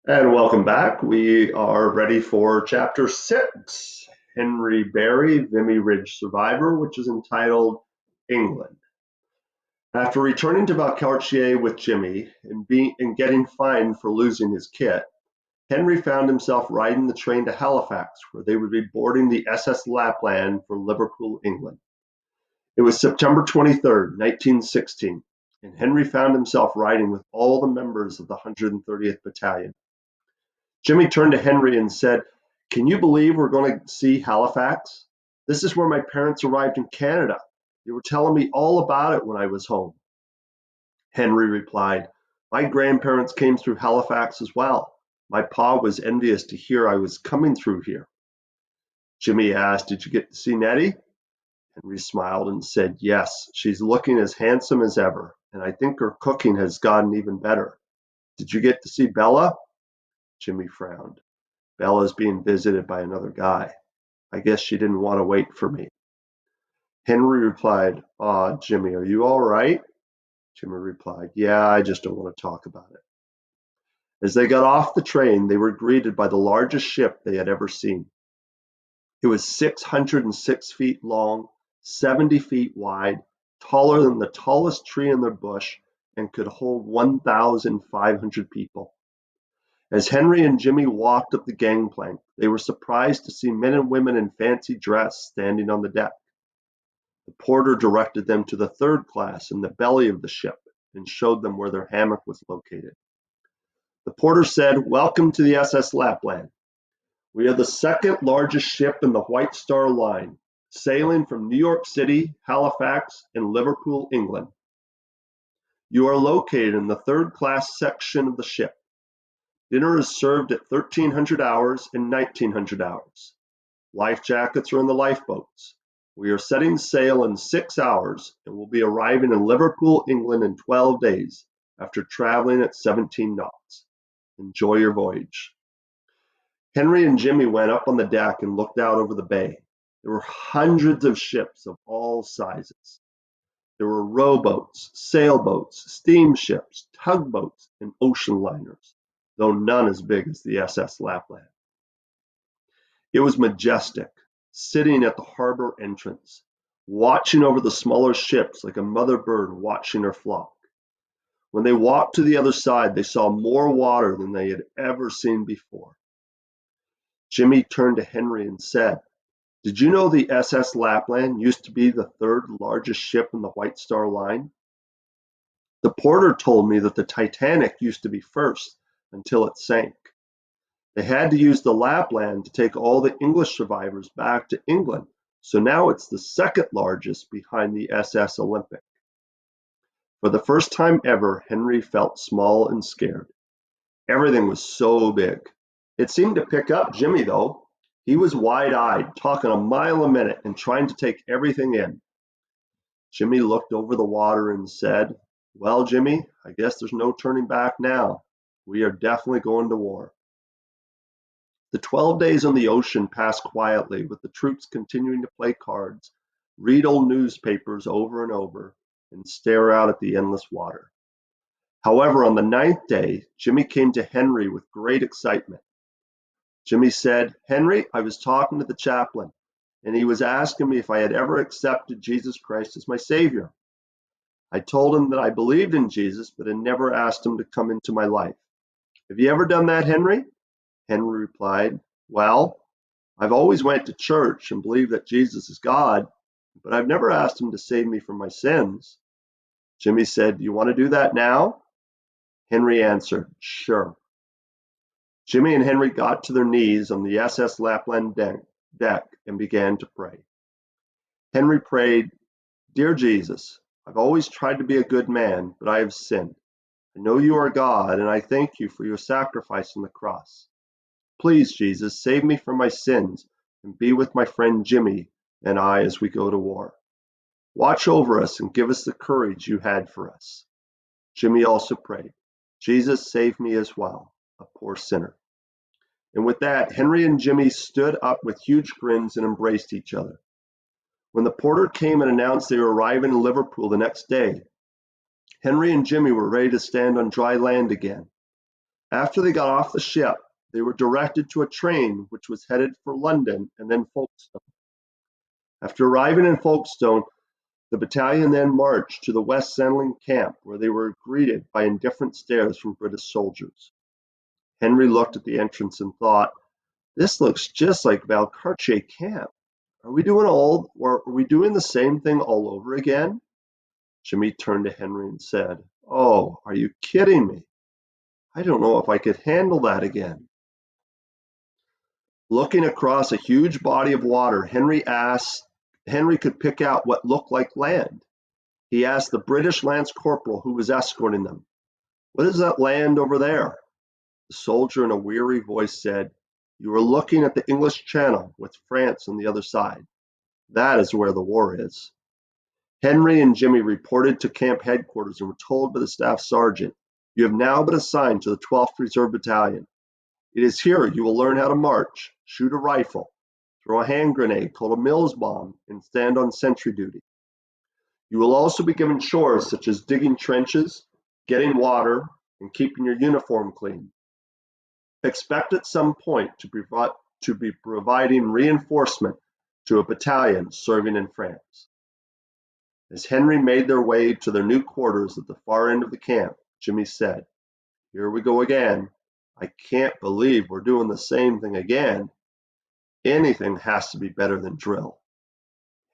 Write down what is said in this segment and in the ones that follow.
And welcome back. We are ready for Chapter 6, Henry Barrie, Vimy Ridge Survivor, which is entitled England. After returning to Valcartier with Jimmy and getting fined for losing his kit, Henry found himself riding the train to Halifax, where they would be boarding the SS Lapland for Liverpool, England. It was September 23rd, 1916, and Henry found himself riding with all the members of the 130th Battalion. Jimmy turned to Henry and said, "Can you believe we're going to see Halifax? This is where my parents arrived in Canada. They were telling me all about it when I was home." Henry replied, "My grandparents came through Halifax as well. My pa was envious to hear I was coming through here." Jimmy asked, "Did you get to see Nettie?" Henry smiled and said, "Yes, she's looking as handsome as ever, and I think her cooking has gotten even better. Did you get to see Bella?" Jimmy frowned. "Bella's being visited by another guy. I guess she didn't want to wait for me." Henry replied, "Aw, Jimmy, are you all right?" Jimmy replied, "Yeah, I just don't want to talk about it." As they got off the train, they were greeted by the largest ship they had ever seen. It was 606 feet long, 70 feet wide, taller than the tallest tree in the bush, and could hold 1,500 people. As Henry and Jimmy walked up the gangplank, they were surprised to see men and women in fancy dress standing on the deck. The porter directed them to the third class in the belly of the ship and showed them where their hammock was located. The porter said, "Welcome to the SS Lapland. We are the second largest ship in the White Star Line, sailing from New York City, Halifax, and Liverpool, England. You are located in the third class section of the ship. Dinner is served at 1300 hours and 1900 hours. Life jackets are in the lifeboats. We are setting sail in 6 hours and will be arriving in Liverpool, England in 12 days after traveling at 17 knots. Enjoy your voyage." Henry and Jimmy went up on the deck and looked out over the bay. There were hundreds of ships of all sizes. There were rowboats, sailboats, steamships, tugboats, and ocean liners, though none as big as the SS Lapland. It was majestic, sitting at the harbor entrance, watching over the smaller ships like a mother bird watching her flock. When they walked to the other side, they saw more water than they had ever seen before. Jimmy turned to Henry and said, "Did you know the SS Lapland used to be the third largest ship in the White Star Line? The porter told me that the Titanic used to be first until it sank. They had to use the Lapland to take all the English survivors back to England, so now it's the second largest behind the SS Olympic." For the first time ever, Henry felt small and scared. Everything was so big. It seemed to pick up Jimmy, though. He was wide-eyed, talking a mile a minute and trying to take everything in. Jimmy looked over the water and said, "Well, Jimmy, I guess there's no turning back now. We are definitely going to war." The 12 days on the ocean passed quietly, with the troops continuing to play cards, read old newspapers over and over, and stare out at the endless water. However, on the ninth day, Jimmy came to Henry with great excitement. Jimmy said, "Henry, I was talking to the chaplain, and he was asking me if I had ever accepted Jesus Christ as my Savior. I told him that I believed in Jesus, but had never asked him to come into my life. Have you ever done that, Henry?" Henry replied, "Well, I've always went to church and believed that Jesus is God, but I've never asked him to save me from my sins." Jimmy said, "Do you want to do that now?" Henry answered, "Sure." Jimmy and Henry got to their knees on the SS Lapland deck and began to pray. Henry prayed, "Dear Jesus, I've always tried to be a good man, but I have sinned. I know you are God, and I thank you for your sacrifice on the cross. Please, Jesus, save me from my sins and be with my friend Jimmy and I as we go to war. Watch over us and give us the courage you had for us." Jimmy also prayed, "Jesus, save me as well, a poor sinner." And with that, Henry and Jimmy stood up with huge grins and embraced each other. When the porter came and announced they were arriving in Liverpool the next day, Henry and Jimmy were ready to stand on dry land again. After they got off the ship, they were directed to a train which was headed for London and then Folkestone. After arriving in Folkestone, the battalion then marched to the West Sandling camp, where they were greeted by indifferent stares from British soldiers. Henry looked at the entrance and thought, "This looks just like Valcartier camp. Are we doing the same thing all over again?" Jimmy turned to Henry and said, "Oh, are you kidding me? I don't know if I could handle that again." Looking across a huge body of water, Henry could pick out what looked like land. He asked the British lance corporal who was escorting them, "What is that land over there?" The soldier in a weary voice said, "You are looking at the English Channel with France on the other side. That is where the war is." Henry and Jimmy reported to camp headquarters and were told by the staff sergeant, "You have now been assigned to the 12th Reserve Battalion. It is here you will learn how to march, shoot a rifle, throw a hand grenade called a Mills bomb, and stand on sentry duty. You will also be given chores such as digging trenches, getting water, and keeping your uniform clean. Expect at some point to be providing reinforcement to a battalion serving in France." As Henry made their way to their new quarters at the far end of the camp, Jimmy said, "Here we go again. I can't believe we're doing the same thing again. Anything has to be better than drill."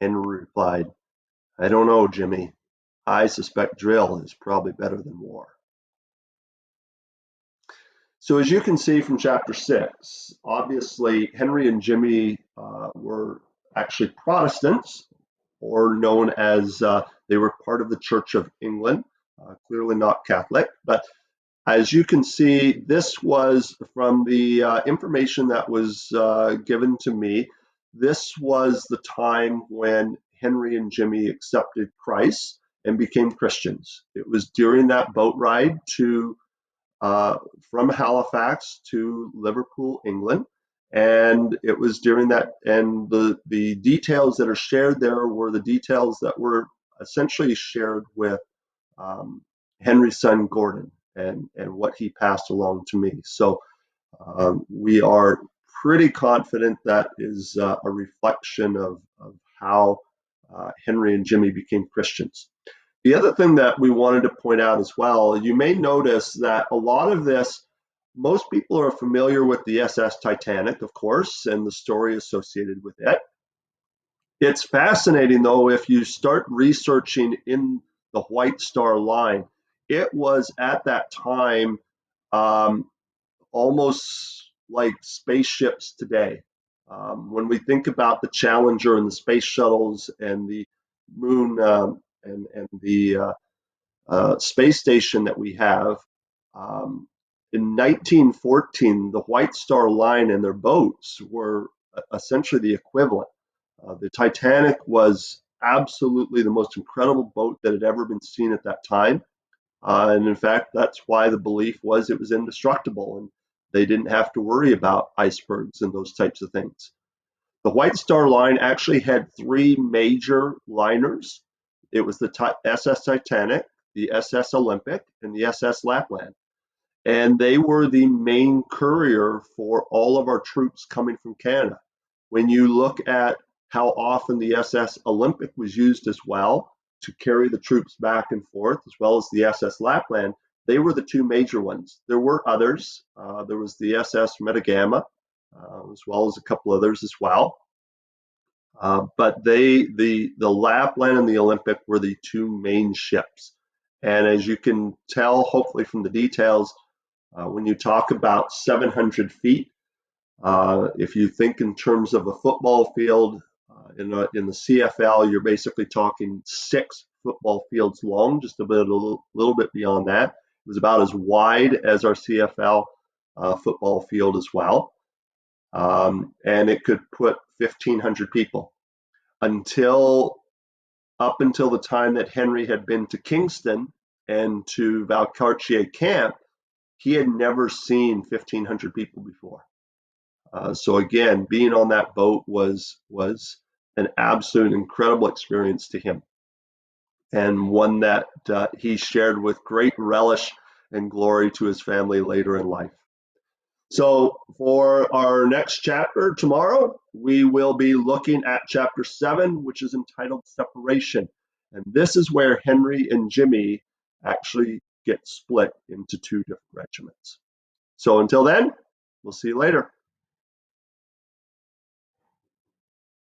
Henry replied, "I don't know, Jimmy. I suspect drill is probably better than war." So as you can see from chapter 6, obviously Henry and Jimmy were actually Protestants, or known as they were part of the Church of England, clearly not Catholic. But as you can see, this was from the information that was given to me. This was the time when Henry and Jimmy accepted Christ and became Christians. It was during that boat ride to from Halifax to Liverpool, England. And it was during that, and the details that are shared there were the details that were essentially shared with Henry's son Gordon and what he passed along to me. So we are pretty confident that is a reflection of how Henry and Jimmy became Christians. The other thing that we wanted to point out as well, you may notice that a lot of this, most people are familiar with the SS Titanic, of course, and the story associated with it. It's fascinating, though, if you start researching in the White Star Line, it was at that time um, almost like spaceships today. When we think about the Challenger and the space shuttles and the moon and the space station that we have. In 1914, the White Star Line and their boats were essentially the equivalent. The Titanic was absolutely the most incredible boat that had ever been seen at that time. And in fact, that's why the belief was it was indestructible and they didn't have to worry about icebergs and those types of things. The White Star Line actually had three major liners. It was the SS Titanic, the SS Olympic, and the SS Lapland. And they were the main courier for all of our troops coming from Canada. When you look at how often the SS Olympic was used as well to carry the troops back and forth, as well as the SS Lapland, they were the two major ones. There were others. There was the SS Metagama, as well as a couple others as well. But the Lapland and the Olympic were the two main ships. And as you can tell, hopefully from the details, when you talk about 700 feet, if you think in terms of a football field, in the CFL, you're basically talking 6 football fields long, just a little bit beyond that. It was about as wide as our CFL football field as well. And it could put 1,500 people. Up until the time that Henry had been to Kingston and to Valcartier Camp, he had never seen 1,500 people before. So again, being on that boat was an absolute incredible experience to him, and one that he shared with great relish and glory to his family later in life. So, for our next chapter tomorrow, we will be looking at chapter 7, which is entitled Separation. And this is where Henry and Jimmy actually get split into two different regiments. So, until then, we'll see you later.